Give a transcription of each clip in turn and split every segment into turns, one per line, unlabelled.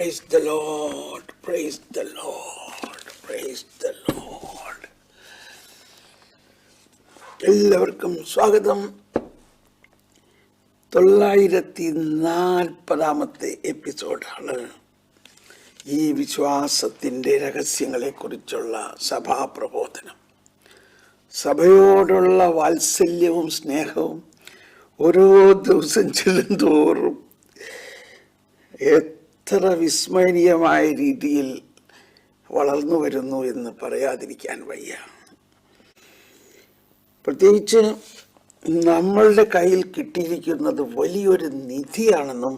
Praise the Lord, praise the Lord, praise the Lord. എല്ലാവർക്കും സ്വാഗതം. 940 എപ്പിസോഡാണ് ഈ വിശ്വാസത്തിൻ്റെ രഹസ്യങ്ങളെക്കുറിച്ചുള്ള സഭാപ്രബോധനം. സഭയോടുള്ള വാത്സല്യവും സ്നേഹവും ഓരോ ദിവസം ചെല്ലുന്തോറും എത്ര വിസ്മരണീയമായ രീതിയിൽ വളർന്നു വരുന്നു എന്ന് പറയാതിരിക്കാൻ വയ്യ. പ്രത്യേകിച്ച് നമ്മളുടെ കയ്യിൽ കിട്ടിയിരിക്കുന്നത് വലിയൊരു നിധിയാണെന്നും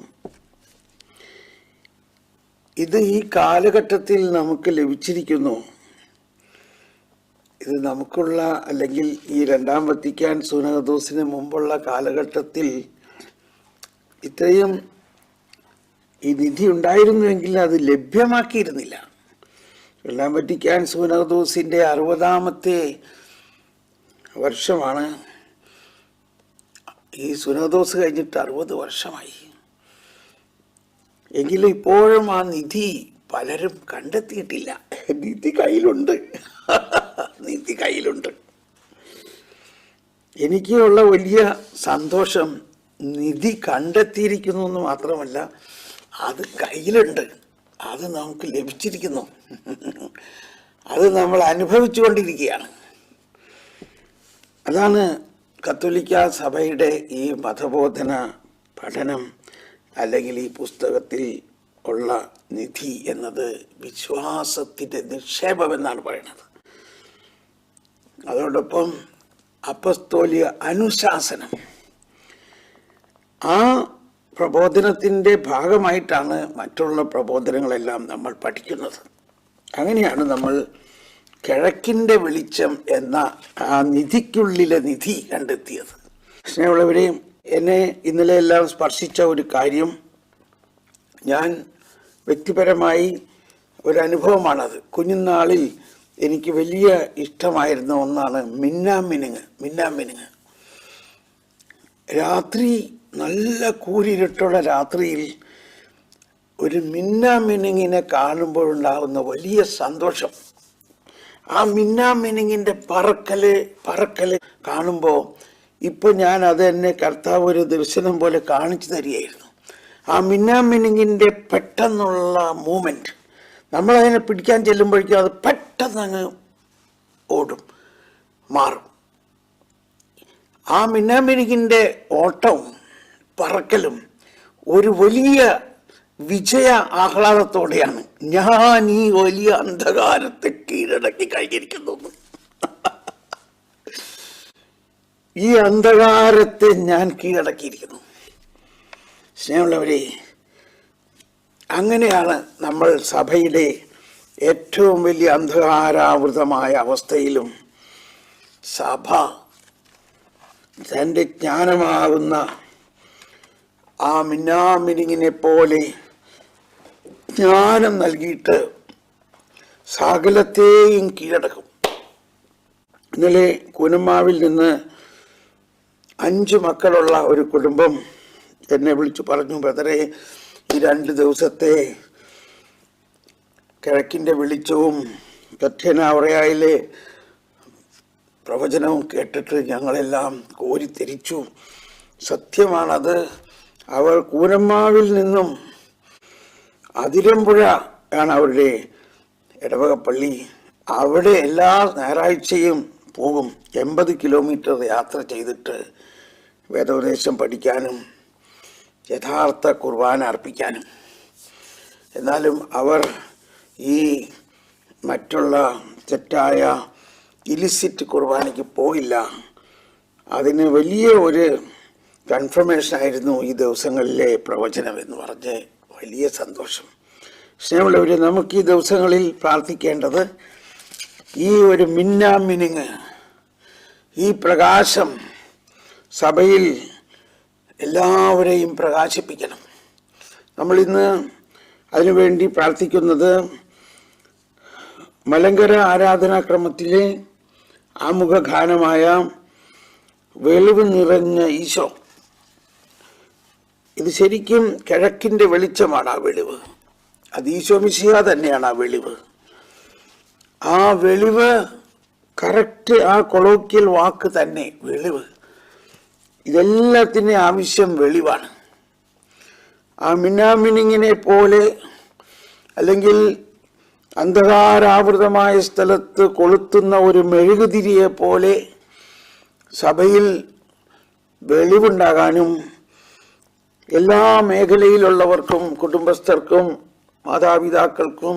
ഇത് ഈ കാലഘട്ടത്തിൽ നമുക്ക് ലഭിച്ചിരിക്കുന്നു. ഇത് നമുക്കുള്ള അല്ലെങ്കിൽ ഈ രണ്ടാം വത്തിക്കാൻ സുനഹദോസിന് മുമ്പുള്ള കാലഘട്ടത്തിൽ ഇത്രയും ഈ നിധി ഉണ്ടായിരുന്നുവെങ്കിൽ അത് ലഭ്യമാക്കിയിരുന്നില്ല. രണ്ടാം വത്തിക്കാൻ സുനഹദോസിൻ്റെ 60ാമത്തെ വർഷമാണ്. ഈ സുനഹദോസ് കഴിഞ്ഞിട്ട് 60 വർഷമായി. എങ്കിലും ഇപ്പോഴും ആ നിധി പലരും കണ്ടെത്തിയിട്ടില്ല. നിധി കയ്യിലുണ്ട്, നിധി കയ്യിലുണ്ട്. എനിക്കുള്ള വലിയ സന്തോഷം നിധി കണ്ടെത്തിയിരിക്കുന്നു എന്ന് മാത്രമല്ല, അത് കയ്യിലുണ്ട്, അത് നമുക്ക് ലഭിച്ചിരിക്കുന്നു, അത് നമ്മൾ അനുഭവിച്ചു കൊണ്ടിരിക്കുകയാണ്. അതാണ് കത്തോലിക്ക സഭയുടെ ഈ മതബോധന പഠനം അല്ലെങ്കിൽ ഈ പുസ്തകത്തിൽ ഉള്ള നിധി എന്നത് വിശ്വാസത്തിൻ്റെ നിക്ഷേപം എന്നാണ് പറയുന്നത്. അതോടൊപ്പം അപ്പസ്തോലിക അനുശാസനം, ആ പ്രബോധനത്തിൻ്റെ ഭാഗമായിട്ടാണ് മറ്റുള്ള പ്രബോധനങ്ങളെല്ലാം നമ്മൾ പഠിക്കുന്നത്. അങ്ങനെയാണ് നമ്മൾ കിഴക്കിൻ്റെ വെളിച്ചം എന്ന ആ നിധിക്കുള്ളിലെ നിധി കണ്ടെത്തിയത്. സ്നേഹമുള്ളവരെയും, എന്നെ ഇന്നലെ എല്ലാം സ്പർശിച്ച ഒരു കാര്യം, ഞാൻ വ്യക്തിപരമായി ഒരനുഭവമാണത്. കുഞ്ഞുനാളിൽ എനിക്ക് വലിയ ഇഷ്ടമായിരുന്ന ഒന്നാണ് മിന്നാമിനുങ്ങ്. രാത്രി, നല്ല കൂരിരുട്ടുള്ള രാത്രിയിൽ ഒരു മിന്നാമിനുങ്ങിനെ കാണുമ്പോഴുണ്ടാകുന്ന വലിയ സന്തോഷം, ആ മിന്നാമിനുങ്ങിൻ്റെ പറക്കല് കാണുമ്പോൾ ഇപ്പം ഞാൻ അത് എന്നെ കർത്താവ് ഒരു ദർശനം പോലെ കാണിച്ചു തരികയായിരുന്നു. ആ മിന്നാമിനുങ്ങിൻ്റെ പെട്ടെന്നുള്ള മൂവ്മെൻറ്റ്, നമ്മളതിനെ പിടിക്കാൻ ചെല്ലുമ്പോഴേക്കും അത് പെട്ടെന്ന് അങ്ങ് ഓടും, മാറും. ആ മിന്നാമിനുങ്ങിൻ്റെ ഓട്ടവും പറക്കലും ഒരു വലിയ വിജയ ആഹ്ലാദത്തോടെയാണ് ഞാൻ ഈ വലിയ അന്ധകാരത്തെ കീഴടക്കി കഴിഞ്ഞിരിക്കുന്നു. ഈ അന്ധകാരത്തെ ഞാൻ കീഴടക്കിയിരിക്കുന്നു. സ്നേഹമുള്ളവരെ, അങ്ങനെയാണ് നമ്മൾ സഭയുടെ ഏറ്റവും വലിയ അന്ധകാരാവൃതമായ അവസ്ഥയിലും സഭ തൻ്റെ ജ്ഞാനമാകുന്ന ആ മിന്നാമിനുങ്ങിനെ പോലെ ജ്ഞാനം നൽകിയിട്ട് സകലത്തെയും കീഴടക്കും. ഇന്നലെ കുനുമാവിൽ നിന്ന് 5 മക്കളുള്ള ഒരു കുടുംബം എന്നെ വിളിച്ചു പറഞ്ഞു, ബ്രദറെ, ഈ 2 ദിവസത്തെ കിഴക്കിൻ്റെ വെളിച്ചവും കഥ്യനാവറയായിലെ പ്രവചനവും കേട്ടിട്ട് ഞങ്ങളെല്ലാം കോരിത്തെരിച്ചു. സത്യമാണത്. അവർ കൂനമ്മാവിൽ നിന്നും അതിരമ്പുഴ ആണ് അവരുടെ ഇടവകപ്പള്ളി. അവിടെ എല്ലാ ഞായറാഴ്ചയും പോകും. 80 കിലോമീറ്റർ യാത്ര ചെയ്തിട്ട് വേദോപദേശം പഠിക്കാനും യഥാർത്ഥ കുർബാന അർപ്പിക്കാനും. എന്നാലും അവർ ഈ മറ്റുള്ള തെറ്റായ ഇലിസിറ്റ് കുർബാനയ്ക്ക് പോയില്ല. അതിന് വലിയ ഒരു കൺഫർമേഷനായിരുന്നു ഈ ദിവസങ്ങളിലെ പ്രവചനം എന്ന് പറഞ്ഞ് വലിയ സന്തോഷം. സ്നേഹമുള്ളവർ, നമുക്ക് ഈ ദിവസങ്ങളിൽ പ്രാർത്ഥിക്കേണ്ടത് ഈ ഒരു മിന്നാമിനുങ്ങ്, ഈ പ്രകാശം സഭയിൽ എല്ലാവരെയും പ്രകാശിപ്പിക്കണം. നമ്മളിന്ന് അതിനുവേണ്ടി പ്രാർത്ഥിക്കുന്നത് മലങ്കര ആരാധനാക്രമത്തിലെ ആമുഖഗാനമായ വെളിവ് നിറഞ്ഞ ഈശോ. ഇത് ശരിക്കും കിഴക്കിൻ്റെ വെളിച്ചമാണ്. ആ വെളിവ്, അത് ഈശോ മിശിഹ തന്നെയാണ് ആ വെളിവ്. ആ വെളിവ് കറക്റ്റ്, ആ കൊളോക്കിയൽ വാക്ക് തന്നെ വെളിവ്. ഇതെല്ലാത്തിൻ്റെ ആവശ്യം വെളിവാണ്. ആ മിന്നാമിനിങ്ങിനെ പോലെ അല്ലെങ്കിൽ അന്ധകാരാവൃതമായ സ്ഥലത്ത് കൊളുത്തുന്ന ഒരു മെഴുകുതിരിയെ പോലെ സഭയിൽ വെളിവുണ്ടാകാനും എല്ലാ മേഖലയിലുള്ളവർക്കും, കുടുംബസ്ഥർക്കും, മാതാപിതാക്കൾക്കും,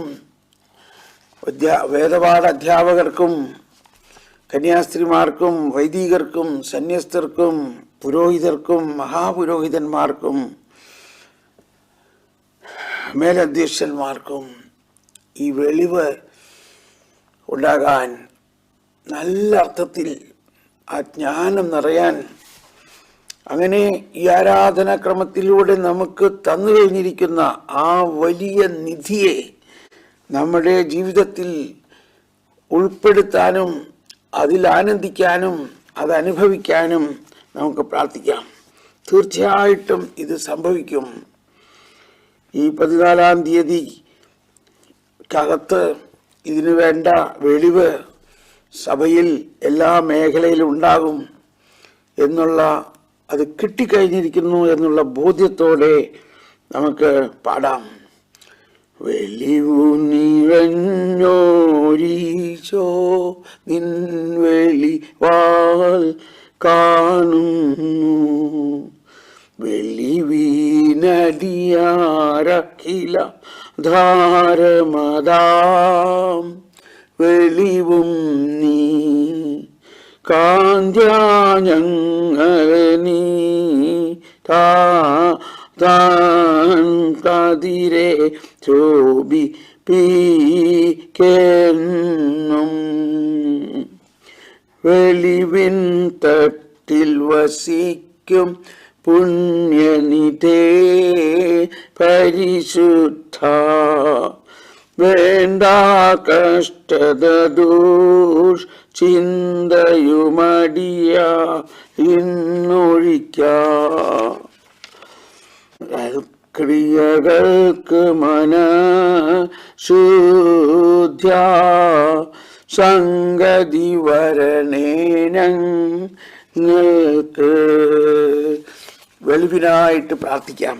വേദപാഠ അധ്യാപകർക്കും, കന്യാസ്ത്രീമാർക്കും, വൈദികർക്കും, സന്യസ്തർക്കും, പുരോഹിതർക്കും, മഹാപുരോഹിതന്മാർക്കും, മേലധ്യക്ഷന്മാർക്കും ഈ വെളിവ് ഉണ്ടാകാൻ, നല്ല അർത്ഥത്തിൽ ആ ജ്ഞാനം നിറയാൻ, അങ്ങനെ ഈ ആരാധനാക്രമത്തിലൂടെ നമുക്ക് തന്നു കഴിഞ്ഞിരിക്കുന്ന ആ വലിയ നിധിയെ നമ്മുടെ ജീവിതത്തിൽ ഉൾപ്പെടുത്താനും അതിൽ ആനന്ദിക്കാനും അതനുഭവിക്കാനും നമുക്ക് പ്രാർത്ഥിക്കാം. തീർച്ചയായിട്ടും ഇത് സംഭവിക്കും. ഈ 14-ാം തീയതിക്കകത്ത് ഇതിനു വേണ്ട വെളിവ് സഭയിൽ എല്ലാ മേഖലയിലും ഉണ്ടാകും എന്നുള്ള, അത് കിട്ടിക്കഴിഞ്ഞിരിക്കുന്നു എന്നുള്ള ബോധ്യത്തോടെ നമുക്ക് പാടാം. വെളിവു നിറഞ്ഞോരീശോ നിൻ വെളിവാൽ കാണുന്നു, വെളിവീനടിയാരഖില ധാരമതാം വെളിവും നീ കാന്ത്യാഞങ്ങളീ താൻ കതിരെ ശോഭിപ്പിക്കെന്നും വെളിവിൻ തട്ടിൽ വസിക്കും പുണ്യനിധേ പരിശുദ്ധ, വേണ്ട കഷ്ടത ചിന്തയുമടിയ ഇന്നൊഴിക്ക, ക്രിയകൾക്ക് മനഃശുദ്ധ്യ സംഗതി വരണേ ഞങ്ങൾക്ക്. വെളിവിനായിട്ട് പ്രാർത്ഥിക്കാം.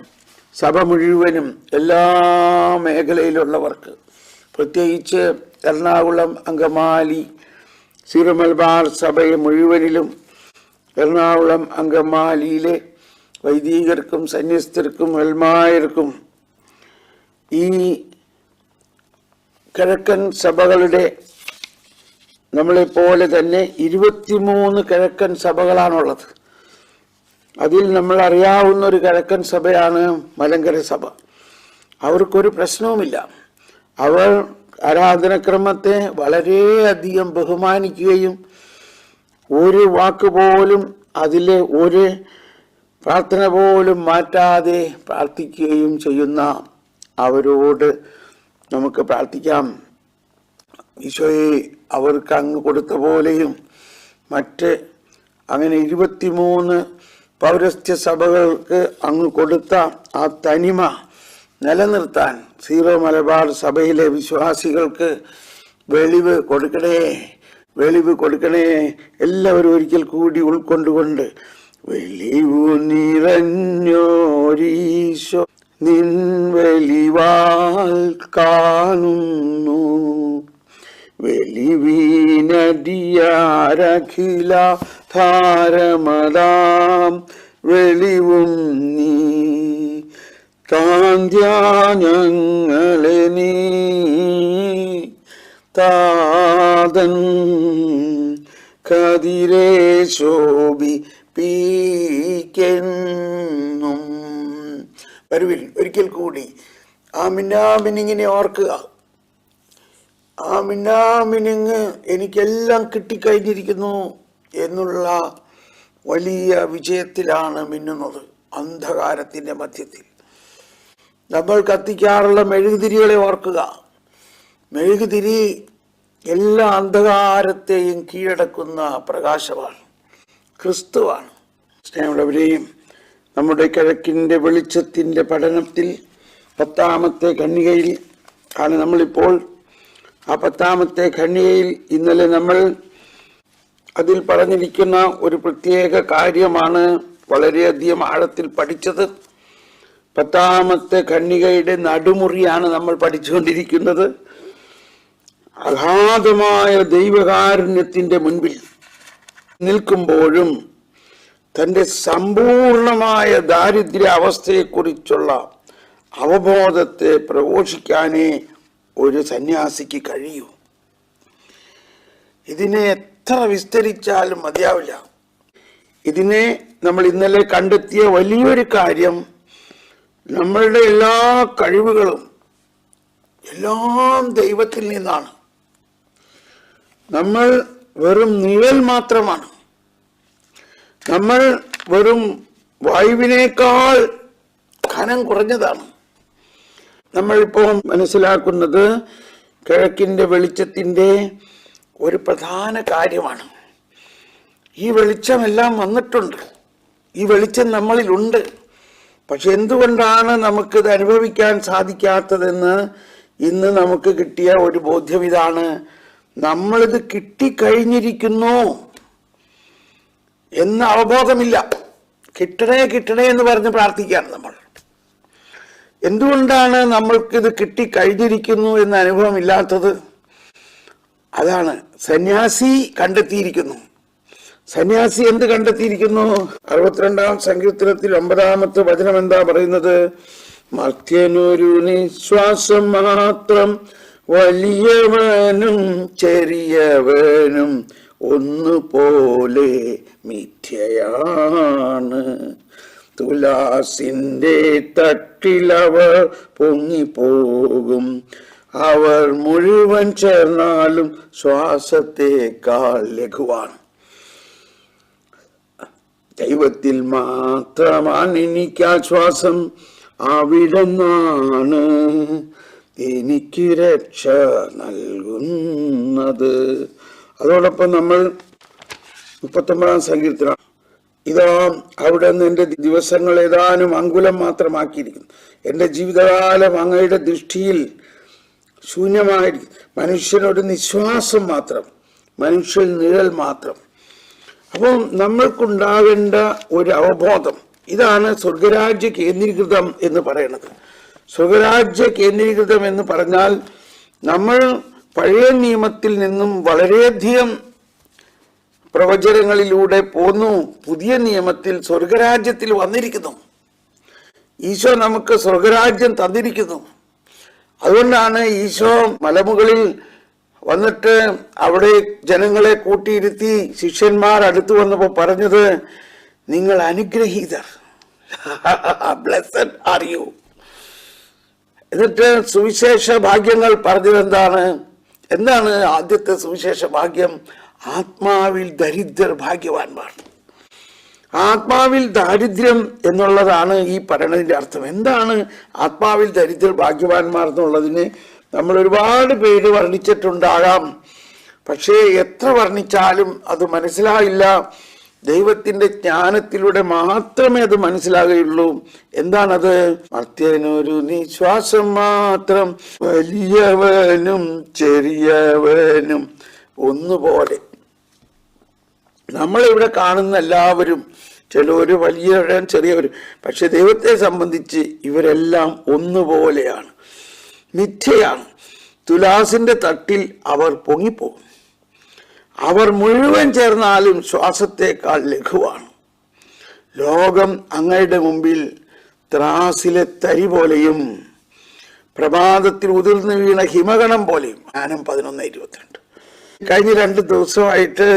സഭ മുഴുവനും, എല്ലാ മേഖലയിലുള്ളവർക്ക്, പ്രത്യേകിച്ച് എറണാകുളം അങ്കമാലി സീറോ മലബാർ സഭയെ മുഴുവനിലും എറണാകുളം അങ്കമാലിയിലെ വൈദികർക്കും സന്യസ്തർക്കും എൽമായർക്കും ഈ കിഴക്കൻ സഭകളുടെ, നമ്മളെപ്പോലെ തന്നെ 23 കിഴക്കൻ സഭകളാണുള്ളത്. അതിൽ നമ്മൾ അറിയാവുന്ന ഒരു കിഴക്കൻ സഭയാണ് മലങ്കര സഭ. അവർക്കൊരു പ്രശ്നവുമില്ല. അവർ ആരാധനക്രമത്തെ വളരെയധികം ബഹുമാനിക്കുകയും ഒരു വാക്ക് പോലും, അതിലെ ഒരു പ്രാർത്ഥന പോലും മാറ്റാതെ പ്രാർത്ഥിക്കുകയും ചെയ്യുന്ന അവരോട് നമുക്ക് പ്രാർത്ഥിക്കാം. ഈശോയെ അവർക്ക് അങ്ങ് കൊടുത്ത പോലെയും മറ്റ് അങ്ങനെ 23 പൗരസ്ത്യ സഭകൾക്ക് അങ്ങ് കൊടുത്ത ആ തനിമ നിലനിർത്താൻ സീറോ മലബാർ സഭയിലെ വിശ്വാസികൾക്ക് വെളിവ് കൊടുക്കണേ, വെളിവ് കൊടുക്കണേ. എല്ലാവരും ഒരിക്കൽ കൂടി ഉൾക്കൊണ്ടുകൊണ്ട്, വെളിവു നിറഞ്ഞോരീശോ നിൻ വെളിവാൽ കാണുന്നു, വെളിവീനടിയാരഖില ധാരമതാം വെളിവും നീ കാന്ത്യാഞങ്ങളെ നീ താതൻ കതിരെ ശോഭിപ്പിക്കെന്നും. വരുവിൻ, ഒരിക്കൽ കൂടി ആ മിന്നാമിനിങ്ങിനെ ഓർക്കുക. ആ മിന്നാമിനിങ് എനിക്കെല്ലാം കിട്ടിക്കഴിഞ്ഞിരിക്കുന്നു എന്നുള്ള വലിയ വിജയത്തിലാണ് മിന്നുന്നത്. അന്ധകാരത്തിൻ്റെ മധ്യത്തിൽ നമ്മൾ കത്തിക്കാറുള്ള മെഴുകുതിരികളെ ഓർക്കുക. മെഴുകുതിരി എല്ലാ അന്ധകാരത്തെയും കീഴടക്കുന്ന പ്രകാശമാണ്, ക്രിസ്തുവാണ്. സ്നേഹമുള്ളവരെയും, നമ്മുടെ കിഴക്കിൻ്റെ വെളിച്ചത്തിൻ്റെ പഠനത്തിൽ 10ാമത്തെ കന്യകയിൽ ആണ് നമ്മളിപ്പോൾ ആ 10ാമത്തെ ഖണ്ഡികയിൽ ഇന്നലെ നമ്മൾ അതിൽ പറഞ്ഞിരിക്കുന്ന ഒരു പ്രത്യേക കാര്യമാണ് വളരെയധികം ആഴത്തിൽ പഠിച്ചത്. 10ാമത്തെ ഖണ്ഡികയുടെ നടുമുറിയാണ് നമ്മൾ പഠിച്ചുകൊണ്ടിരിക്കുന്നത്. അഗാധമായ ദൈവകാരുണ്യത്തിന്റെ മുൻപിൽ നിൽക്കുമ്പോഴും തൻ്റെ സമ്പൂർണമായ ദാരിദ്ര്യ അവസ്ഥയെക്കുറിച്ചുള്ള അവബോധത്തെ പ്രഘോഷിക്കാനേ ഒരു സന്യാസിക്ക് കഴിയൂ. ഇതിനെ എത്ര വിസ്തരിച്ചാലും മതിയാവില്ല. ഇതിനെ നമ്മൾ ഇന്നലെ കണ്ടെത്തിയ വലിയൊരു കാര്യം, നമ്മളുടെ എല്ലാ കഴിവുകളും എല്ലാം ദൈവത്തിൽ നിന്നാണ്. നമ്മൾ വെറും നിഴൽ മാത്രമാണ്. നമ്മൾ വെറും വായുവിനേക്കാൾ കനം കുറഞ്ഞതാണ്. നമ്മളിപ്പോൾ മനസ്സിലാക്കുന്നത് കിഴക്കിൻ്റെ വെളിച്ചത്തിൻ്റെ ഒരു പ്രധാന കാര്യമാണ്. ഈ വെളിച്ചമെല്ലാം വന്നിട്ടുണ്ട്, ഈ വെളിച്ചം നമ്മളിലുണ്ട്. പക്ഷെ എന്തുകൊണ്ടാണ് നമുക്കിത് അനുഭവിക്കാൻ സാധിക്കാത്തതെന്ന് ഇന്ന് നമുക്ക് കിട്ടിയ ഒരു ബോധ്യം ഇതാണ്: നമ്മളിത് കിട്ടിക്കഴിഞ്ഞിരിക്കുന്നു എന്ന അവബോധമില്ല. കിട്ടണേ കിട്ടണേ എന്ന് പറഞ്ഞ് പ്രാർത്ഥിക്കുകയാണ് നമ്മൾ. എന്തുകൊണ്ടാണ് നമ്മൾക്കിത് കിട്ടിക്കഴിഞ്ഞിരിക്കുന്നു എന്ന അനുഭവം ഇല്ലാത്തത്? അതാണ് സന്യാസി കണ്ടെത്തിയിരിക്കുന്നു. സന്യാസി എന്ത് കണ്ടെത്തിയിരിക്കുന്നു? 62-ാം സങ്കീർത്തനത്തിൽ 9-ാമത്തെ വചനം എന്താ പറയുന്നത്? മർത്യനൊരു നിശ്വാസം മാത്രം, വലിയവനും ചെറിയവനും ഒന്നുപോലെ മിഥ്യയാണ്. തുലാസിന്റെ തട്ടിലവർ പൊങ്ങിപ്പോകും, അവർ മുഴുവൻ ചേർന്നാലും ശ്വാസത്തേക്കാൾ ലഘുവാണ്. ദൈവത്തിൽ മാത്രമാണ് എനിക്ക് ആശ്വാസം, അവിടുന്നാണ് എനിക്ക് രക്ഷ നൽകുന്നത്. അതോടൊപ്പം നമ്മൾ 39-ാം സങ്കീർത്തനം, ഇതാ അവിടെ നിന്ന് എൻ്റെ ദിവസങ്ങൾ ഏതാനും അങ്കുലം മാത്രമാക്കിയിരിക്കുന്നു. എൻ്റെ ജീവിതകാലം അങ്ങയുടെ ദൃഷ്ടിയിൽ ശൂന്യമായിരിക്കും. മനുഷ്യനൊരു നിശ്വാസം മാത്രം, മനുഷ്യൻ നിഴൽ മാത്രം. അപ്പം നമ്മൾക്കുണ്ടാകേണ്ട ഒരു അവബോധം ഇതാണ് സ്വർഗരാജ്യ കേന്ദ്രീകൃതം എന്ന് പറയുന്നത്. സ്വർഗരാജ്യ കേന്ദ്രീകൃതം എന്ന് പറഞ്ഞാൽ നമ്മൾ പഴയ നിയമത്തിൽ നിന്നും വളരെയധികം പ്രവചനങ്ങളിലൂടെ പോന്നു പുതിയ നിയമത്തിൽ സ്വർഗരാജ്യത്തിൽ വന്നിരിക്കുന്നു. ഈശോ നമുക്ക് സ്വർഗരാജ്യം തന്നിരിക്കുന്നു. അതുകൊണ്ടാണ് ഈശോ മലമുകളിൽ വന്നിട്ട് അവിടെ ജനങ്ങളെ കൂട്ടിയിരുത്തി ശിഷ്യന്മാർ അടുത്തു വന്നപ്പോൾ പറഞ്ഞത്, നിങ്ങൾ അനുഗ്രഹീതർ, ബ്ലെസ്ഡ് ആർ യു. എന്നിട്ട് സുവിശേഷ ഭാഗ്യങ്ങൾ പറഞ്ഞത് എന്താണ് ആദ്യത്തെ സുവിശേഷ ഭാഗ്യം? ആത്മാവിൽ ദരിദ്രർ ഭാഗ്യവാന്മാർ. ആത്മാവിൽ ദാരിദ്ര്യം എന്നുള്ളതാണ് ഈ പറയുന്നതിൻ്റെ അർത്ഥം. എന്താണ് ആത്മാവിൽ ദരിദ്രർ ഭാഗ്യവാന്മാർ എന്നുള്ളതിന് നമ്മൾ ഒരുപാട് പേര് വർണ്ണിച്ചിട്ടുണ്ടാകാം. പക്ഷേ എത്ര വർണ്ണിച്ചാലും അത് മനസ്സിലായില്ല. ദൈവത്തിന്റെ ജ്ഞാനത്തിലൂടെ മാത്രമേ അത് മനസ്സിലാകുകയുള്ളൂ. എന്താണത്? മർത്യനൊരു നിശ്വാസം മാത്രം, വലിയവനും ചെറിയവനും ഒന്നുപോലെ. നമ്മളിവിടെ കാണുന്ന എല്ലാവരും, ചിലവര് വലിയവരും ചെറിയവരും, പക്ഷെ ദൈവത്തെ സംബന്ധിച്ച് ഇവരെല്ലാം ഒന്നുപോലെയാണ്, മിഥ്യയാണ്. തുലാസിന്റെ തട്ടിൽ അവർ പൊങ്ങിപ്പോകും, അവർ മുഴുവൻ ചേർന്നാലും ശ്വാസത്തേക്കാൾ ലഘുവാണ്. ലോകം അങ്ങയുടെ മുമ്പിൽ ത്രാസിലെ തരി പോലെയും പ്രഭാതത്തിൽ ഉതിർന്നു വീണ ഹിമഗണം പോലെയും. ജ്ഞാനം 11:22. കഴിഞ്ഞ 2 ദിവസമായിട്ട്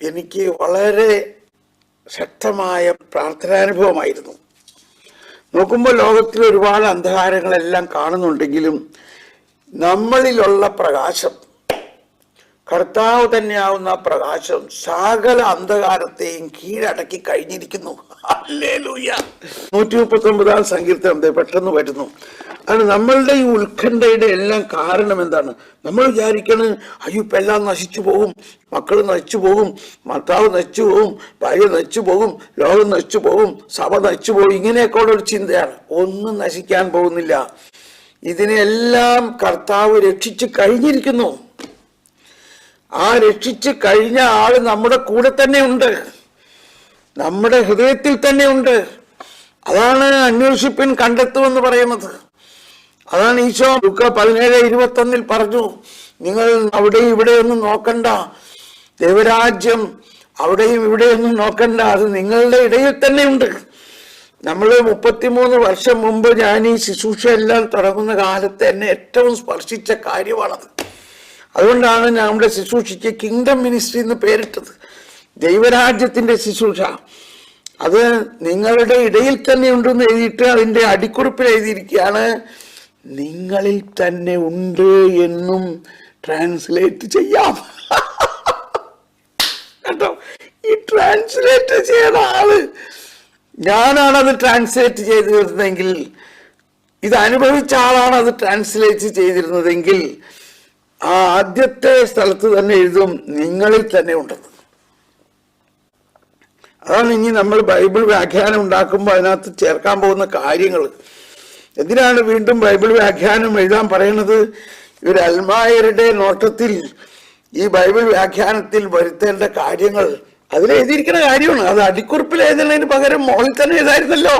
എനിക്ക് വളരെ ശക്തമായ പ്രാർത്ഥനാനുഭവമായിരുന്നു. നോക്കുമ്പോൾ ലോകത്തിൽ ഒരുപാട് അന്ധകാരങ്ങളെല്ലാം കാണുന്നുണ്ടെങ്കിലും നമ്മളിലുള്ള പ്രകാശം, കർത്താവ് തന്നെയാവുന്ന പ്രകാശം, സകല അന്ധകാരത്തെയും കീഴടക്കി കഴിഞ്ഞിരിക്കുന്നു. ഹല്ലേലൂയ. 139-ാം സങ്കീർത്തനം പെട്ടെന്ന് വരുന്നു. അത് നമ്മളുടെ ഈ ഉത്കണ്ഠയുടെ എല്ലാം കാരണം എന്താണ്? നമ്മൾ വിചാരിക്കണത്, അയ്യോ ഇപ്പം എല്ലാം നശിച്ചു പോകും, മക്കൾ നശിച്ചു പോകും, ഭർത്താവ് നശിച്ചു പോകും, ഭാര്യ നശിച്ചു പോകും, ലോകം നശിച്ചു പോകും, സഭ നശിച്ചു പോകും. ഇങ്ങനെയൊക്കെയുള്ള ഒരു ചിന്തയാണ്. ഒന്നും നശിക്കാൻ പോകുന്നില്ല. ഇതിനെല്ലാം കർത്താവ് രക്ഷിച്ചു കഴിഞ്ഞിരിക്കുന്നു. ആ രക്ഷിച്ചു കഴിഞ്ഞ ആള് നമ്മുടെ കൂടെ തന്നെ ഉണ്ട്, നമ്മുടെ ഹൃദയത്തിൽ തന്നെ ഉണ്ട്. അതാണ് അന്വേഷിപ്പിൻ കണ്ടെത്തുമെന്ന് പറയുന്നത്. അതാണ് ഈശോ ലൂക്കാ 17:21 പറഞ്ഞു, നിങ്ങൾ അവിടെയും ഇവിടെയൊന്നും നോക്കണ്ട, ദൈവരാജ്യം അവിടെയും ഇവിടെയൊന്നും നോക്കണ്ട, അത് നിങ്ങളുടെ ഇടയിൽ തന്നെ ഉണ്ട്. നമ്മൾ 33 വർഷം മുമ്പ് ഞാൻ ഈ ശുശ്രൂഷ എല്ലാം തുടങ്ങുന്ന കാലത്ത് എന്നെ ഏറ്റവും സ്പർശിച്ച കാര്യമാണത്. അതുകൊണ്ടാണ് നമ്മുടെ ശുശ്രൂഷയ്ക്ക് കിങ്ഡം മിനിസ്ട്രി എന്ന് പേരിട്ടത്, ദൈവരാജ്യത്തിന്റെ ശുശ്രൂഷ. അത് നിങ്ങളുടെ ഇടയിൽ തന്നെ ഉണ്ടെന്ന് എഴുതിയിട്ട് അതിന്റെ അടിക്കുറിപ്പിൽ എഴുതിയിരിക്കുകയാണ്, നിങ്ങളിൽ തന്നെ ഉണ്ട് എന്നും ട്രാൻസ്ലേറ്റ് ചെയ്യാം. കേട്ടോ, ഈ ട്രാൻസ്ലേറ്റ് ചെയ്യുന്ന ആള് ഞാനാണത് ട്രാൻസ്ലേറ്റ് ചെയ്തിരുന്നെങ്കിൽ, ഇത് അനുഭവിച്ച ആളാണ് അത് ട്രാൻസ്ലേറ്റ് ചെയ്തിരുന്നതെങ്കിൽ, ആ ആദ്യത്തെ സ്ഥലത്ത് തന്നെ എഴുതും നിങ്ങളിൽ തന്നെ ഉണ്ടെന്ന്. അതാണ് ഇനി നമ്മൾ ബൈബിൾ വ്യാഖ്യാനം ഉണ്ടാക്കുമ്പോൾ അതിനകത്ത് ചേർക്കാൻ പോകുന്ന കാര്യങ്ങൾ. എന്തിനാണ് വീണ്ടും ബൈബിൾ വ്യാഖ്യാനം എഴുതാൻ പറയുന്നത്? ഇവർ അൽമായരുടെ നോട്ടത്തിൽ ഈ ബൈബിൾ വ്യാഖ്യാനത്തിൽ വരുത്തേണ്ട കാര്യങ്ങൾ അതിലെഴുതിയിരിക്കുന്ന കാര്യമാണ്. അത് അടിക്കുറിപ്പിൽ എഴുതുന്നതിന് പകരം മോളിൽ തന്നെ എഴുതായിരുന്നല്ലോ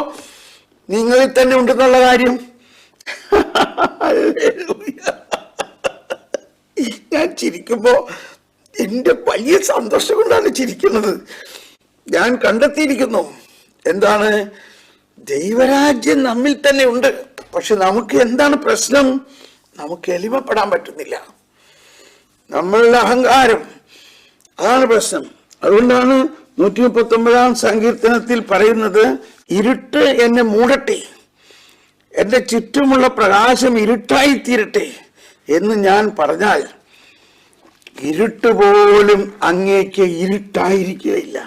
നിങ്ങളിൽ തന്നെ ഉണ്ടെന്നുള്ള കാര്യം. ഞാൻ ചിരിക്കുമ്പോ എന്റെ വലിയ സന്തോഷം കൊണ്ടാണ് ചിരിക്കുന്നത്. ഞാൻ കണ്ടെത്തിയിരിക്കുന്നു എന്താണ്, ദൈവരാജ്യം നമ്മിൽ തന്നെ ഉണ്ട്. പക്ഷെ നമുക്ക് എന്താണ് പ്രശ്നം? നമുക്ക് എളിമപ്പെടാൻ പറ്റുന്നില്ല, നമ്മളുടെ അഹങ്കാരം, അതാണ് പ്രശ്നം. അതുകൊണ്ടാണ് 139 സങ്കീർത്തനത്തിൽ പറയുന്നത്, ഇരുട്ട് എന്നെ മൂടട്ടെ, എന്റെ ചുറ്റുമുള്ള പ്രകാശം ഇരുട്ടായി തീരട്ടെ എന്ന് ഞാൻ പറഞ്ഞാൽ ഇരുട്ട് പോലും അങ്ങേക്ക് ഇരുട്ടായിരിക്കുകയില്ല.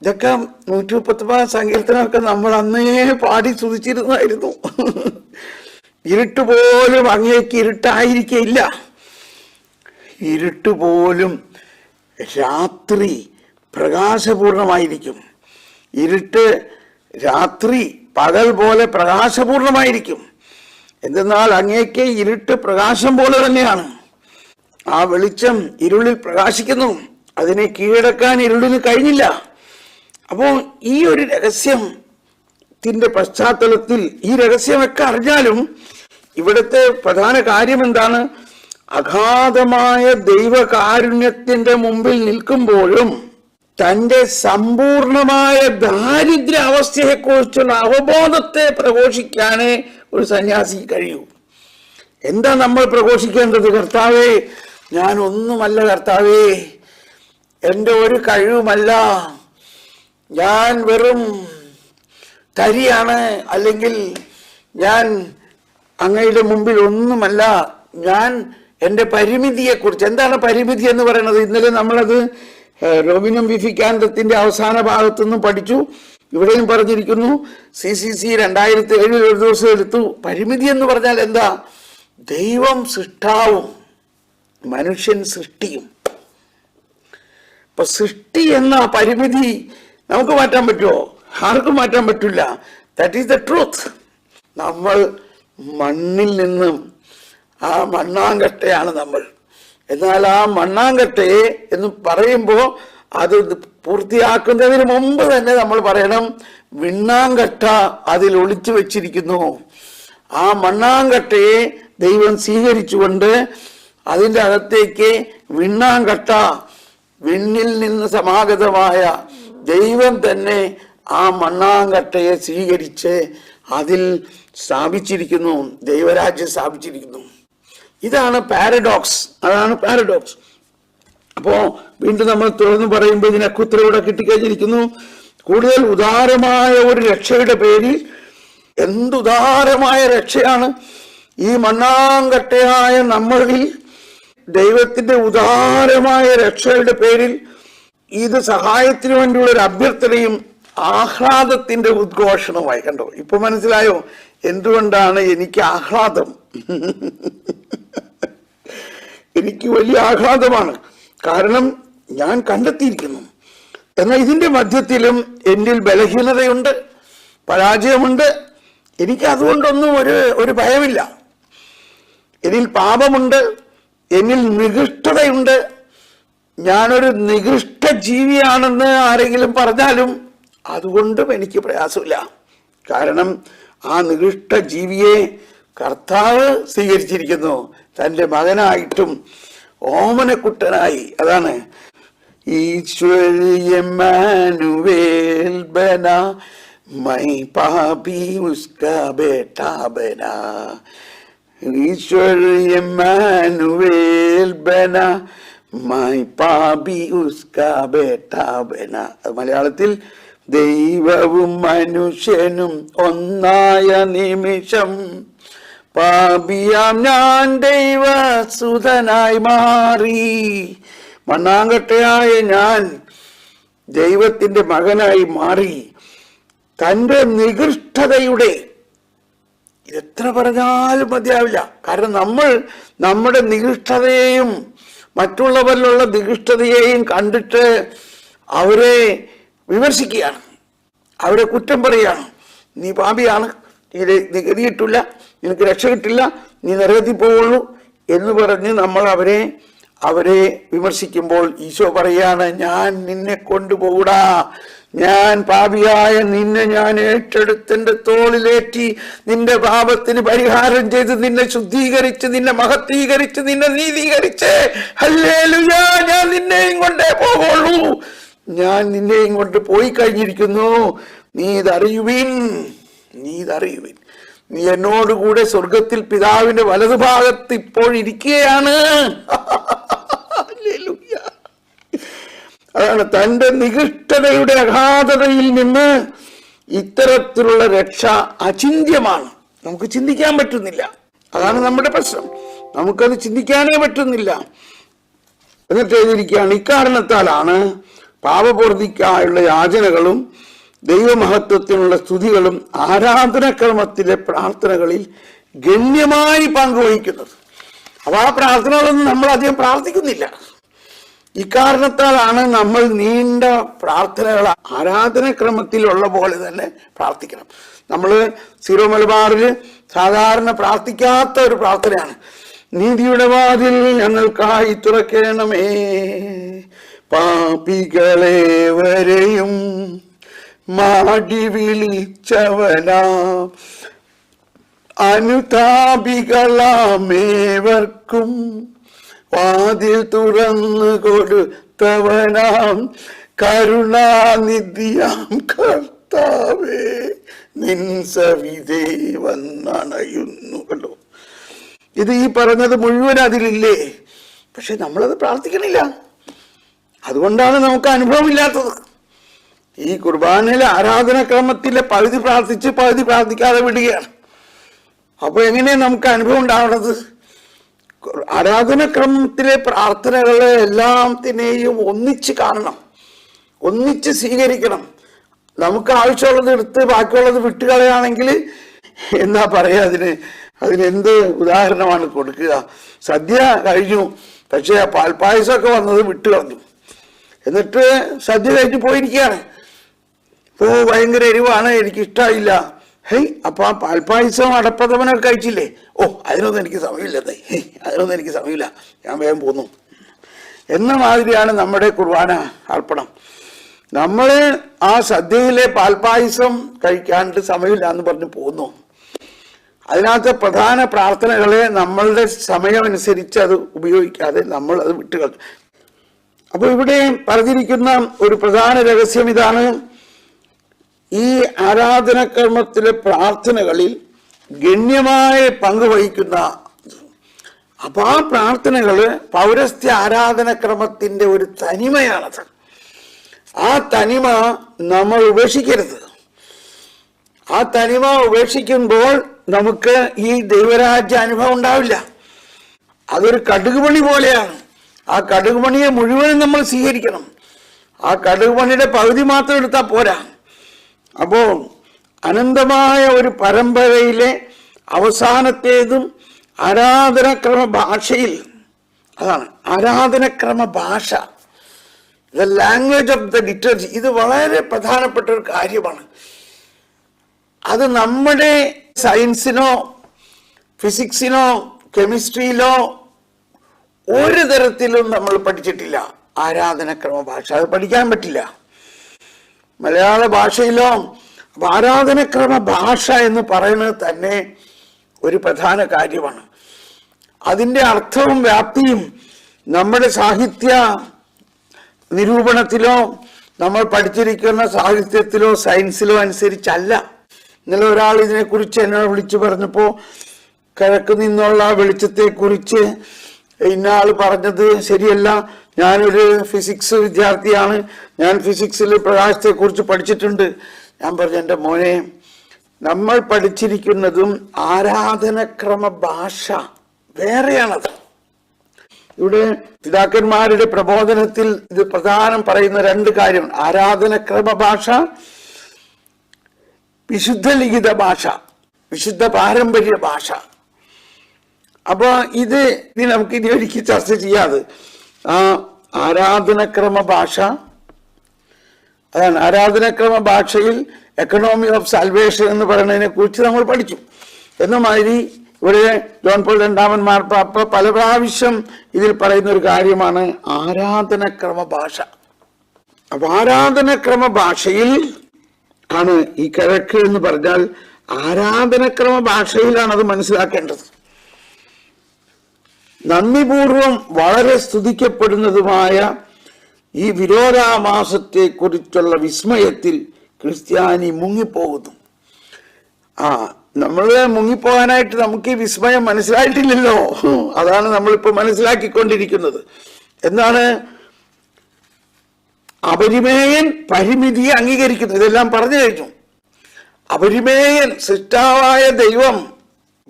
ഇതൊക്കെ 139 സങ്കീർത്തനമൊക്കെ നമ്മൾ അന്നേ പാടി സ്തുതിച്ചിരുന്നായിരുന്നു. ഇരുട്ട് പോലും അങ്ങേക്ക് ഇരുട്ടായിരിക്കയില്ല, ഇരുട്ട് പോലും രാത്രി പ്രകാശപൂർണമായിരിക്കും. ഇരുട്ട് രാത്രി പകൽ പോലെ പ്രകാശപൂർണമായിരിക്കും. എന്തെന്നാൽ അങ്ങേക്ക് ഇരുട്ട് പ്രകാശം പോലെ തന്നെയാണ്. ആ വെളിച്ചം ഇരുളിൽ പ്രകാശിക്കുന്നു, അതിനെ കീഴടക്കാൻ ഇരുളിന് കഴിഞ്ഞില്ല. അപ്പോൾ ഈ ഒരു രഹസ്യത്തിന്റെ പശ്ചാത്തലത്തിൽ ഈ രഹസ്യമൊക്കെ അറിഞ്ഞാലും ഇവിടുത്തെ പ്രധാന കാര്യം എന്താണ്? അഗാധമായ ദൈവകാരുണ്യത്തിന്റെ മുമ്പിൽ നിൽക്കുമ്പോഴും തന്റെ സമ്പൂർണമായ ദാരിദ്ര്യ അവസ്ഥയെക്കുറിച്ചുള്ള അവബോധത്തെ പ്രഘോഷിക്കാനേ ഒരു സന്യാസിക്ക് കഴിയൂ. എന്താ നമ്മൾ പ്രഘോഷിക്കേണ്ടത്? കർത്താവേ, ഞാൻ ഒന്നുമല്ല കർത്താവേ, എൻ്റെ ഒരു കഴിവുമല്ല, ഞാൻ വെറും തരിയാണ്, അല്ലെങ്കിൽ ഞാൻ അങ്ങയുടെ മുമ്പിൽ ഒന്നുമല്ല, ഞാൻ എൻ്റെ പരിമിതിയെക്കുറിച്ച്. എന്താണ് പരിമിതി എന്ന് പറയുന്നത്? ഇന്നലെ നമ്മളത് റോബിനം വിഫിക്കാന്തത്തിന്റെ അവസാന ഭാഗത്തുനിന്നും പഠിച്ചു. ഇവിടെയും പറഞ്ഞിരിക്കുന്നു. CCC 2007 ഒരു ദിവസം എടുത്തു. പരിമിതി എന്ന് പറഞ്ഞാൽ എന്താ? ദൈവം സൃഷ്ടാവും മനുഷ്യൻ സൃഷ്ടിയും. അപ്പൊ സൃഷ്ടി എന്ന പരിമിതി നമുക്ക് മാറ്റാൻ പറ്റുമോ? ആർക്കും മാറ്റാൻ പറ്റില്ല. That is the truth. നമ്മൾ മണ്ണിൽ നിന്നും, ആ മണ്ണാങ്കട്ടയാണ് നമ്മൾ. എന്നാൽ ആ മണ്ണാങ്കട്ടയെ എന്ന് പറയുമ്പോൾ അത് പൂർത്തിയാക്കുന്നതിന് മുമ്പ് തന്നെ നമ്മൾ പറയണം, വിണ്ണാങ്കട്ട അതിൽ ഒളിച്ചു വെച്ചിരിക്കുന്നു. ആ മണ്ണാങ്കട്ടയെ ദൈവം സ്വീകരിച്ചുകൊണ്ട് അതിൻ്റെ അകത്തേക്ക് വിണ്ണാങ്കട്ട, വിണ്ണിൽ നിന്ന് സമാഗതമായ ദൈവം തന്നെ ആ മണ്ണാങ്കട്ടയെ സ്വീകരിച്ച് അതിൽ സ്ഥാപിച്ചിരിക്കുന്നു, ദൈവരാജ്യം സ്ഥാപിച്ചിരിക്കുന്നു. ഇതാണ് പാരഡോക്സ്. അതാണ് പാരഡോക്സ്. അപ്പോ വീണ്ടും നമ്മൾ തുറന്നു പറയുമ്പോൾ ഇതിനൊക്കെ ഉത്തരവിടെ കിട്ടിക്കഴിഞ്ഞിരിക്കുന്നു. കൂടുതൽ ഉദാരമായ ഒരു രക്ഷയുടെ പേരിൽ, എന്തുദാരമായ രക്ഷയാണ് ഈ മണ്ണാങ്കട്ടയായ നമ്മളിൽ ദൈവത്തിന്റെ ഉദാരമായ രക്ഷയുടെ പേരിൽ. ഇത് സഹായത്തിന് വേണ്ടിയുള്ള ഒരു അഭ്യർത്ഥനയും ആഹ്ലാദത്തിന്റെ ഉദ്ഘോഷണമായി. കണ്ടോ, ഇപ്പൊ മനസ്സിലായോ എന്തുകൊണ്ടാണ് എനിക്ക് ആഹ്ലാദം? എനിക്ക് വലിയ ആഹ്ലാദമാണ്. കാരണം ഞാൻ കണ്ടെത്തിയിരിക്കുന്നു. എന്നാൽ ഇതിന്റെ മധ്യത്തിലും എന്നിൽ ബലഹീനതയുണ്ട്, പരാജയമുണ്ട്. എനിക്ക് അതുകൊണ്ടൊന്നും ഒരു ഭയമില്ല. എന്നിൽ പാപമുണ്ട്, എന്നിൽ നികൃഷ്ടതയുണ്ട്, ഞാനൊരു നികൃഷ്ട ജീവിയാണെന്ന് ആരെങ്കിലും പറഞ്ഞാലും അതുകൊണ്ടും എനിക്ക് പ്രയാസമില്ല. കാരണം ആ നികൃഷ്ട ജീവിയെ കർത്താവ് സ്വീകരിച്ചിരിക്കുന്നു തൻ്റെ മകനായിട്ടും ഓമനക്കുട്ടനായി. അതാണ് ഈശ്വരി എമ്മാനുവേൽ ബന മൈ പാപി ഉസ്കാ ബേട്ടാ ബന. ഈശ്വരി എമ്മാനുവേൽ ബന മൈ പാപി ഉസ്കാ ബേട്ടാ ബന. മലയാളത്തിൽ ദൈവവും മനുഷ്യനും ഒന്നായ നിമിഷം പാപിയാം ഞാൻ ദൈവസുതനായി മാറി. മണ്ണാങ്കട്ടയായ ഞാൻ ദൈവത്തിന്റെ മകനായി മാറി. തൻ്റെ നികൃഷ്ടതയുടെ, എത്ര പറഞ്ഞാലും മതിയാവില്ല. കാരണം നമ്മൾ നമ്മുടെ നികൃഷ്ടതയെയും മറ്റുള്ളവരിലുള്ള നികൃഷ്ടതയെയും കണ്ടിട്ട് അവരെ വിമർശിക്കുകയാണ്, അവരെ കുറ്റം പറയുകയാണ്. നീ പാപിയാണ്, നീ ഗതികിട്ടില്ല, നിനക്ക് രക്ഷ കിട്ടില്ല, നീ നരകത്തിൽ പോവുള്ളൂ എന്ന് പറഞ്ഞ് നമ്മൾ അവരെ വിമർശിക്കുമ്പോൾ ഈശോ പറയാണ്, ഞാൻ നിന്നെ കൊണ്ടുപോകൂടാ. ഞാൻ പാപിയായ നിന്നെ ഞാൻ ഏറ്റെടുത്തെന്റെ തോളിലേറ്റി നിന്റെ പാപത്തിന് പരിഹാരം ചെയ്ത് നിന്നെ ശുദ്ധീകരിച്ച് നിന്നെ മഹത്വീകരിച്ച് നിന്നെ നീതീകരിച്ച് ഹല്ലേലൂയ, ഞാൻ നിന്നെയും കൊണ്ടേ പോകുള്ളൂ. ഞാൻ നിന്നെയും കൊണ്ട് പോയി കഴിഞ്ഞിരിക്കുന്നു. നീ ഇതറിയുവിൻ. നീ എന്നോടുകൂടെ സ്വർഗത്തിൽ പിതാവിന്റെ വലതുഭാഗത്ത് ഇപ്പോഴിരിക്കുകയാണ്. അതാണ് തൻ്റെ നികൃഷ്ടതയുടെ അഗാധതയിൽ നിന്ന് ഇത്തരത്തിലുള്ള രക്ഷ അചിന്ത്യമാണ്. നമുക്ക് ചിന്തിക്കാൻ പറ്റുന്നില്ല. അതാണ് നമ്മുടെ പ്രശ്നം. നമുക്കത് ചിന്തിക്കാനേ പറ്റുന്നില്ല. എന്നിട്ട് എഴുതിയിരിക്കുകയാണ്, ഇക്കാരണത്താലാണ് പാപപൂർത്തിക്കായുള്ള യാചനകളും ദൈവമഹത്വത്തിനുള്ള സ്തുതികളും ആരാധനാക്രമത്തിലെ പ്രാർത്ഥനകളിൽ ഗണ്യമായി പങ്കുവഹിക്കുന്നത്. അപ്പൊ ആ പ്രാർത്ഥനകളൊന്നും നമ്മൾ അധികം പ്രാർത്ഥിക്കുന്നില്ല. ഇക്കാരണത്താലാണ് നമ്മൾ നീണ്ട പ്രാർത്ഥനകൾ ആരാധനാക്രമത്തിലുള്ള പോലെ തന്നെ പ്രാർത്ഥിക്കണം. നമ്മൾ സീറോ മലബാറിൽ സാധാരണ പ്രാർത്ഥിക്കാത്ത ഒരു പ്രാർത്ഥനയാണ്, നീതിയുടെ വാതിൽ ഞങ്ങൾക്കായി തുറക്കണമേ, പാപികളെ വരെയും മാടി വിളിച്ചവനാം അനുതാപികളാമേവർക്കും വാതിൽ തുറന്നു കൊടുത്തവനാം കരുണാനിധിയാം കർത്താവേ, നിൻ സവിധേ വന്നണയുന്നു. കണ്ടോ, ഇത് ഈ പറഞ്ഞത് മുഴുവൻ അതിലില്ലേ? പക്ഷെ നമ്മളത് പ്രാർത്ഥിക്കണില്ല. അതുകൊണ്ടാണ് നമുക്ക് അനുഭവമില്ലാത്തത്. ഈ കുർബാനയിലെ ആരാധനാക്രമത്തിലെ പകുതി പ്രാർത്ഥിച്ച് പകുതി പ്രാർത്ഥിക്കാതെ വിടുകയാണ്. അപ്പൊ എങ്ങനെയാണ് നമുക്ക് അനുഭവം ഉണ്ടാവുന്നത്? ആരാധനാക്രമത്തിലെ പ്രാർത്ഥനകളെ എല്ലാത്തിനെയും ഒന്നിച്ച് കാണണം, ഒന്നിച്ച് സ്വീകരിക്കണം. നമുക്ക് ആവശ്യമുള്ളത് എടുത്ത് ബാക്കിയുള്ളത് വിട്ടുകളയാണെങ്കിൽ എന്നാ പറയാ, അതിനെന്ത് ഉദാഹരണമാണ് കൊടുക്കുക? സദ്യ കഴിഞ്ഞു, പക്ഷെ പാൽപ്പായസമൊക്കെ വന്നത് വിട്ടുകളഞ്ഞു. എന്നിട്ട് സദ്യ കഴിഞ്ഞ് പോയിരിക്കുകയാണ്. ഭയങ്കര എരിവാണ്, എനിക്ക് ഇഷ്ടമായില്ല. ഹേയ്, അപ്പൊ ആ പാൽപ്പായസം അടപ്രഥമനൊക്കെ കഴിച്ചില്ലേ? അതിനൊന്നും എനിക്ക് സമയമില്ല, അതിനൊന്നും എനിക്ക് സമയമില്ല, ഞാൻ വേഗം പോന്നു എന്ന മാതിരിയാണ് നമ്മുടെ കുർബാന അർപ്പണം. നമ്മൾ ആ സദ്യയിലെ പാൽപ്പായസം കഴിക്കാണ്ട് സമയമില്ല എന്ന് പറഞ്ഞ് പോന്നു. അതിനകത്ത് പ്രധാന പ്രാർത്ഥനകളെ നമ്മളുടെ സമയമനുസരിച്ച് അത് ഉപയോഗിക്കാതെ നമ്മൾ അത് വിട്ടുകളഞ്ഞു. അപ്പൊ ഇവിടെ പറഞ്ഞിരിക്കുന്ന ഒരു പ്രധാന രഹസ്യം ഇതാണ്, ഈ ആരാധനാക്രമത്തിലെ പ്രാർത്ഥനകളിൽ ഗണ്യമായ പങ്ക് വഹിക്കുന്ന, അപ്പൊ ആ പ്രാർത്ഥനകള് പൗരസ്ത്യ ആരാധനാക്രമത്തിന്റെ ഒരു തനിമയാണത്. ആ തനിമ നമ്മൾ ഉപേക്ഷിക്കരുത്. ആ തനിമ ഉപേക്ഷിക്കുമ്പോൾ നമുക്ക് ഈ ദൈവരാജ്യ അനുഭവം ഉണ്ടാവില്ല. അതൊരു കടുകുമണി പോലെയാണ്. ആ കടുകുമണിയെ മുഴുവനും നമ്മൾ സ്വീകരിക്കണം. ആ കടുകുമണിയുടെ പകുതി മാത്രം എടുത്താൽ പോരാ. അപ്പോ അനന്തമായ ഒരു പരമ്പരയിലെ അവസാനത്തേതും ആരാധനക്രമ ഭാഷയിൽ, അതാണ് ആരാധനക്രമ ഭാഷ, the language of the liturgy. ഇത് വളരെ പ്രധാനപ്പെട്ട ഒരു കാര്യമാണ്. അത് നമ്മുടെ സയൻസിനോ ഫിസിക്സിനോ കെമിസ്ട്രിയിലോ ഒരു തരത്തിലും നമ്മൾ പഠിച്ചിട്ടില്ല ആരാധനക്രമ ഭാഷ. അത് പഠിക്കാൻ പറ്റില്ല. മലയാള ഭാഷയിലോ ആരാധനക്രമ ഭാഷ എന്ന് പറയുന്നത് തന്നെ ഒരു പ്രധാന കാര്യമാണ്. അതിൻ്റെ അർത്ഥവും വ്യാപ്തിയും നമ്മുടെ സാഹിത്യ നിരൂപണത്തിലോ നമ്മൾ പഠിച്ചിരിക്കുന്ന സാഹിത്യത്തിലോ സയൻസിലോ അനുസരിച്ചല്ല. ഇന്നലെ ഒരാൾ ഇതിനെക്കുറിച്ച് എന്നോട് വിളിച്ചു പറഞ്ഞപ്പോൾ കിഴക്ക് നിന്നുള്ള വെളിച്ചത്തെക്കുറിച്ച് ഇന്നയാൾ പറഞ്ഞത് ശരിയല്ല, ഞാനൊരു ഫിസിക്സ് വിദ്യാർത്ഥിയാണ്, ഞാൻ ഫിസിക്സിൽ പ്രകാശത്തെക്കുറിച്ച് പഠിച്ചിട്ടുണ്ട്. ഞാൻ പറഞ്ഞു, എൻ്റെ മോനെ, നമ്മൾ പഠിച്ചിരിക്കുന്നതും ആരാധനക്രമ ഭാഷ വേറെയാണത്. ഇവിടെ പിതാക്കന്മാരുടെ പ്രബോധനത്തിൽ ഇത് പ്രധാനം പറയുന്ന രണ്ട് കാര്യമാണ്: ആരാധനക്രമ ഭാഷ, വിശുദ്ധ ലിഖിത ഭാഷ, വിശുദ്ധ പാരമ്പര്യ ഭാഷ. അപ്പൊ ഇത് നമുക്ക് ഇനി ഒരിക്കൽ ചർച്ച ചെയ്യാതെ ആരാധനക്രമ ഭാഷ, അതാണ് ആരാധനക്രമ ഭാഷയിൽ എക്കണോമി ഓഫ് സാൽവേഷൻ എന്ന് പറയുന്നതിനെ കുറിച്ച് നമ്മൾ പഠിച്ചു. എന്ന മാതിരി ഇവിടെ ജോൺ പോൾ രണ്ടാമൻ മാർപ്പാപ്പ പല പ്രാവശ്യം ഇതിൽ പറയുന്ന ഒരു കാര്യമാണ് ആരാധനക്രമ ഭാഷ. അപ്പൊ ആരാധനക്രമ ഭാഷയിൽ ആണ് ഈ കിഴക്ക് എന്ന് പറഞ്ഞാൽ ആരാധനക്രമ ഭാഷയിലാണ് അത് മനസ്സിലാക്കേണ്ടത്. നന്ദിപൂർവം വളരെ സ്തുതിക്കപ്പെടുന്നതുമായ ഈ വിരോധാഭാസത്തെ കുറിച്ചുള്ള വിസ്മയത്തിൽ ക്രിസ്ത്യാനി മുങ്ങിപ്പോകുന്നു. നമ്മൾ മുങ്ങിപ്പോകാനായിട്ട് നമുക്ക് ഈ വിസ്മയം മനസ്സിലായിട്ടില്ലല്ലോ. അതാണ് നമ്മളിപ്പോൾ മനസ്സിലാക്കിക്കൊണ്ടിരിക്കുന്നത്. എന്താണ്? അപരിമേയൻ പരിമിതിയെ അംഗീകരിക്കുന്നു. ഇതെല്ലാം പറഞ്ഞു കഴിഞ്ഞു. അപരിമേയൻ സൃഷ്ടാവായ ദൈവം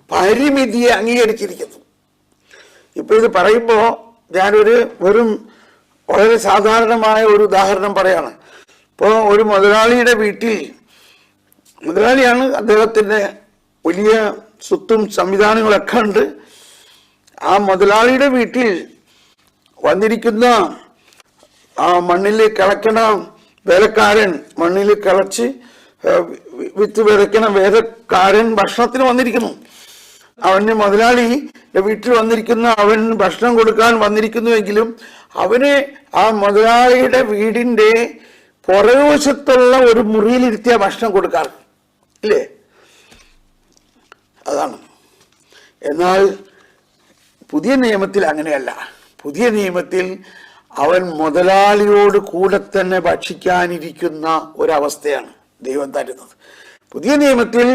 പരിമിതിയെ അംഗീകരിച്ചിരിക്കുന്നു. ഇപ്പൊ ഇത് പറയുമ്പോൾ ഞാനൊരു വളരെ സാധാരണമായ ഒരു ഉദാഹരണം പറയാണ്. ഇപ്പോൾ ഒരു മുതലാളിയുടെ വീട്ടിൽ, മുതലാളിയാണ്, അദ്ദേഹത്തിൻ്റെ വലിയ സ്വത്തും സംവിധാനങ്ങളൊക്കെ ഉണ്ട്. ആ മുതലാളിയുടെ വീട്ടിൽ വന്നിരിക്കുന്ന ആ മണ്ണിൽ കിളയ്ക്കണ വേലക്കാരൻ, മണ്ണിൽ കിളച്ച് വിത്ത് വിതയ്ക്കണ വേലക്കാരൻ ഭക്ഷണത്തിന് വന്നിരിക്കുന്നു. അവന് മുതലാളിയുടെ വീട്ടിൽ വന്നിരിക്കുന്ന അവൻ ഭക്ഷണം കൊടുക്കാൻ വന്നിരിക്കുന്നുവെങ്കിലും അവന് ആ മുതലാളിയുടെ വീടിൻ്റെ പുറകുവശത്തുള്ള ഒരു മുറിയിലിരുത്തിയ ഭക്ഷണം കൊടുക്കാറ് ഇല്ലേ? അതാണ്. എന്നാൽ പുതിയ നിയമത്തിൽ അങ്ങനെയല്ല. പുതിയ നിയമത്തിൽ അവൻ മുതലാളിയോട് കൂടെ തന്നെ ഭക്ഷിക്കാനിരിക്കുന്ന ഒരവസ്ഥയാണ് ദൈവം തരുന്നത്. പുതിയ നിയമത്തിൽ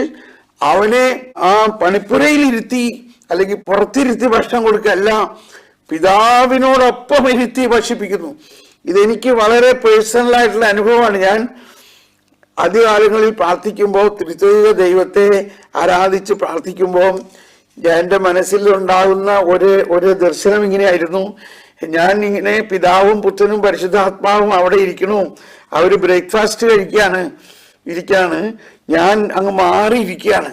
അവനെ ആ പണിപ്പുരയിലിരുത്തി അല്ലെങ്കിൽ പുറത്തിരുത്തി ഭക്ഷണം കൊടുക്കല്ല, പിതാവിനോടൊപ്പം ഇരുത്തി ഭക്ഷിപ്പിക്കുന്നു. ഇതെനിക്ക് വളരെ പേഴ്സണലായിട്ടുള്ള അനുഭവമാണ്. ഞാൻ ആദ്യകാലങ്ങളിൽ പ്രാർത്ഥിക്കുമ്പോൾ, ത്രിത്വൈക ദൈവത്തെ ആരാധിച്ച് പ്രാർത്ഥിക്കുമ്പോൾ എൻ്റെ മനസ്സിൽ ഉണ്ടാകുന്ന ഒരു ദർശനം ഇങ്ങനെയായിരുന്നു. ഞാൻ ഇങ്ങനെ പിതാവും പുത്രനും പരിശുദ്ധാത്മാവും അവിടെ ഇരിക്കണു, അവർ ബ്രേക്ക്ഫാസ്റ്റ് ഇരിക്കാണ്, ഞാൻ അങ്ങ് മാറിയിരിക്കുകയാണ്.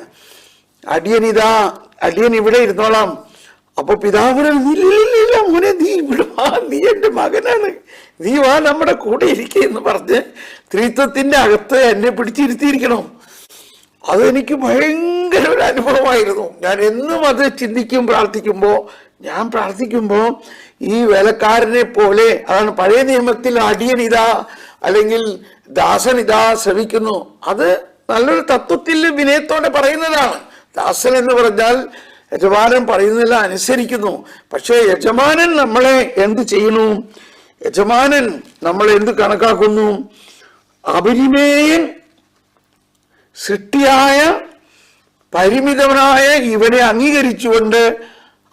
അടിയൻ ഇവിടെ ഇരുന്നോളാം. അപ്പൊ പിതാവ്, ഇല്ല മോനെ, നീ ഇവിടെ വാ, നീ എൻ്റെ മകനാണ്, നീ വാ, നമ്മുടെ കൂടെ ഇരിക്കെന്ന് പറഞ്ഞ് ത്രിത്വത്തിന്റെ അകത്ത് എന്നെ പിടിച്ചിരുത്തിയിരിക്കണം. അതെനിക്ക് ഭയങ്കര ഒരു അനുഭവമായിരുന്നു. ഞാൻ എന്നും അത് ചിന്തിക്കും. ഞാൻ പ്രാർത്ഥിക്കുമ്പോൾ ഈ വേലക്കാരനെ പോലെ, അതാണ് പഴയ നിയമത്തിൽ അടിയൻ ഇതാ അല്ലെങ്കിൽ ദാസൻ ഇതാ ശ്രവിക്കുന്നു. അത് നല്ലൊരു തത്വത്തിൽ വിനയത്തോടെ പറയുന്നതാണ്. ദാസൻ എന്ന് പറഞ്ഞാൽ യജമാനൻ പറയുന്നതെല്ലാം അനുസരിക്കുന്നു. പക്ഷേ യജമാനൻ നമ്മളെ എന്ത് ചെയ്യുന്നു? യജമാനൻ നമ്മളെ എന്ത് കണക്കാക്കുന്നു? അപരിമേയൻ സൃഷ്ടിയായ പരിമിതനായ ഇവനെ അംഗീകരിച്ചുകൊണ്ട്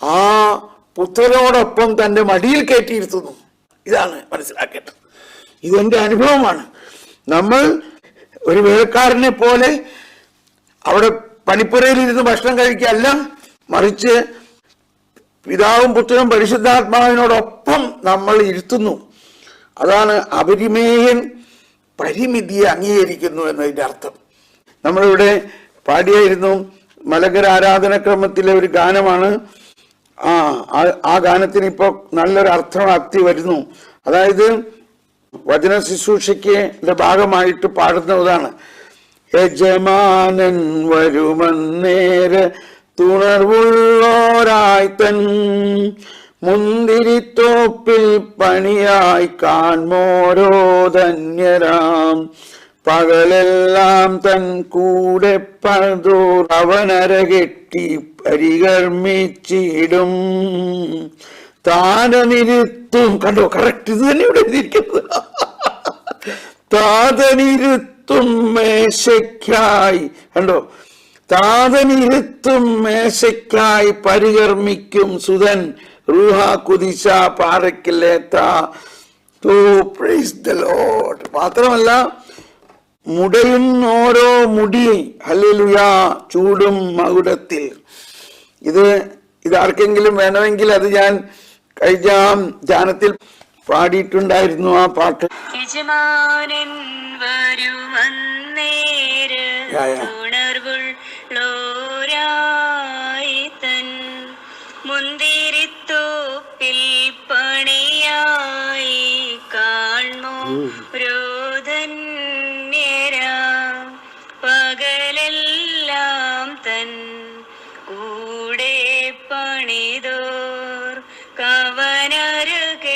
ആ പുത്രനോടൊപ്പം തൻ്റെ മടിയിൽ കയറ്റിയിരുത്തുന്നു. ഇതാണ് മനസ്സിലാക്കേണ്ടത്. ഇതെന്റെ അനുഭവമാണ്. നമ്മൾ ഒരു വേലക്കാരനെ പോലെ അവിടെ പണിപ്പുരയിലിരുന്ന് ഭക്ഷണം കഴിക്കുകയല്ല, മറിച്ച് പിതാവും പുത്രനും പരിശുദ്ധാത്മാവിനോടൊപ്പം നമ്മൾ ഇരുത്തുന്നു. അതാണ് അപരിമേയൻ പരിമിതിയെ അംഗീകരിക്കുന്നു എന്നതിൻ്റെ അർത്ഥം. നമ്മളിവിടെ പാടിയായിരുന്നു മലങ്കര ആരാധനക്രമത്തിലെ ഒരു ഗാനമാണ്. ആ ഗാനത്തിന് ഇപ്പോൾ നല്ലൊരു അർത്ഥവ്യാപ്തി വരുന്നു. അതായത് വചന ശുശ്രൂഷയ്ക്ക് ഭാഗമായിട്ട് പാടുന്നതാണ്. യജമാനൻ വരുമന്നേര തുണർവുള്ളോരായി തൻ മുന്തിരിത്തോപ്പിൽ പണിയായി കാൺമോരോ ധന്യരാം. പകലെല്ലാം തൻ കൂടെ പണിതോർ അവനരകെട്ടി പരികർമ്മിച്ചിടും. താതനിരുത്തും, കണ്ടോ, കറക്റ്റ് ഇത് തന്നെ ഇവിടെ എഴുതിയിരിക്കുന്നത്. താതനിരുത്തും മേശയ്ക്കായി, കണ്ടോ, താതനിരുത്തും മേശയ്ക്കായി പരികർമ്മിക്കും സുതൻ റൂഹ കുദിശ പാറയ്ക്കില്ലേത്ത. Praise the lord. മാത്രമല്ല മുടയും ഓരോ മുടി ഹല്ലേലൂയാ ചൂടും മകുടത്തിൽ. ഇതാർക്കെങ്കിലും വേണമെങ്കിൽ അത് ഞാൻ കഴിഞ്ഞ ധ്യാനത്തിൽ പാടിയിട്ടുണ്ടായിരുന്നു ആ പാട്ട്.
യജമാനൻ വരുമന്നേരമുണർവുള്ളോരായി തൻ മുന്തിരിത്തോപ്പിൽ പണിയായി കാൺമോ രോധന്യരാ. പകലെല്ലാം തൻ കൂടെ പണിതോർ കവനരകെട്ടി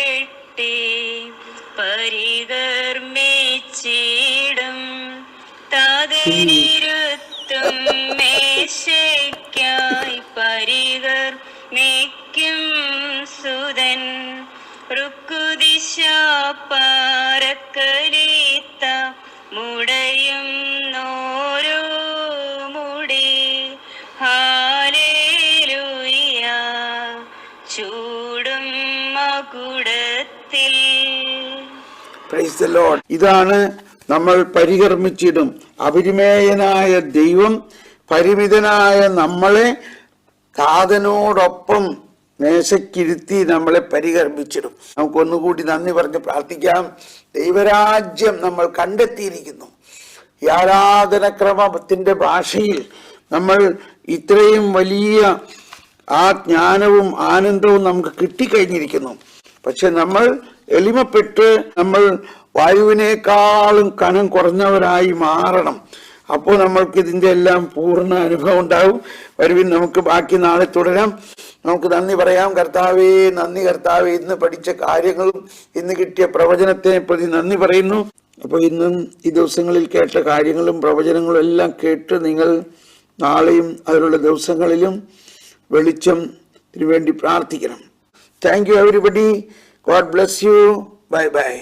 പരികർമ്മിച്ചിടും. താതനിരുത്തും മേശയ്ക്കായി പരികർമ്മിക്കും സുതൻ റുക്കുദിശ പാറക്കലീത്ത. മുടയും നോരോ മുടി ഹാലേലൂയ ചൂടും മകുടത്തിൽ.
Price the Lord. ഇതാണ് നമ്മൾ പരികർമ്മിച്ചിടും. അപരിമേയനായ ദൈവം പരിമിതനായ നമ്മളെ താതനോടൊപ്പം മേശക്കിരുത്തി നമ്മളെ പരികർമ്മിച്ചിടും. നമുക്കൊന്നുകൂടി നന്ദി പറഞ്ഞ് പ്രാർത്ഥിക്കാം. ദൈവരാജ്യം നമ്മൾ കണ്ടെത്തിയിരിക്കുന്നു. ഈ ആരാധനക്രമത്തിന്റെ ഭാഷയിൽ നമ്മൾ ഇത്രയും വലിയ ആ ജ്ഞാനവും ആനന്ദവും നമുക്ക് കിട്ടിക്കഴിഞ്ഞിരിക്കുന്നു. പക്ഷെ നമ്മൾ എളിമപ്പെട്ട് നമ്മൾ വായുവിനേക്കാളും കനം കുറഞ്ഞവരായി മാറണം. അപ്പോൾ നമ്മൾക്ക് ഇതിൻ്റെ എല്ലാം പൂർണ്ണ അനുഭവം ഉണ്ടാവും. വരുവിൻ, നമുക്ക് ബാക്കി നാളെ തുടരാം. നമുക്ക് നന്ദി പറയാം. കർത്താവേ, നന്ദി കർത്താവേ. ഇന്ന് പഠിച്ച കാര്യങ്ങളും ഇന്ന് കിട്ടിയ പ്രവചനത്തെ പ്രതി നന്ദി പറയുന്നു. അപ്പോൾ ഇന്നും ഈ ദിവസങ്ങളിൽ കേട്ട കാര്യങ്ങളും പ്രവചനങ്ങളും എല്ലാം കേട്ട് നിങ്ങൾ നാളെയും അതിലുള്ള ദിവസങ്ങളിലും വെളിച്ചത്തിന് വേണ്ടി പ്രാർത്ഥിക്കണം. Thank you everybody. God bless you. Bye bye.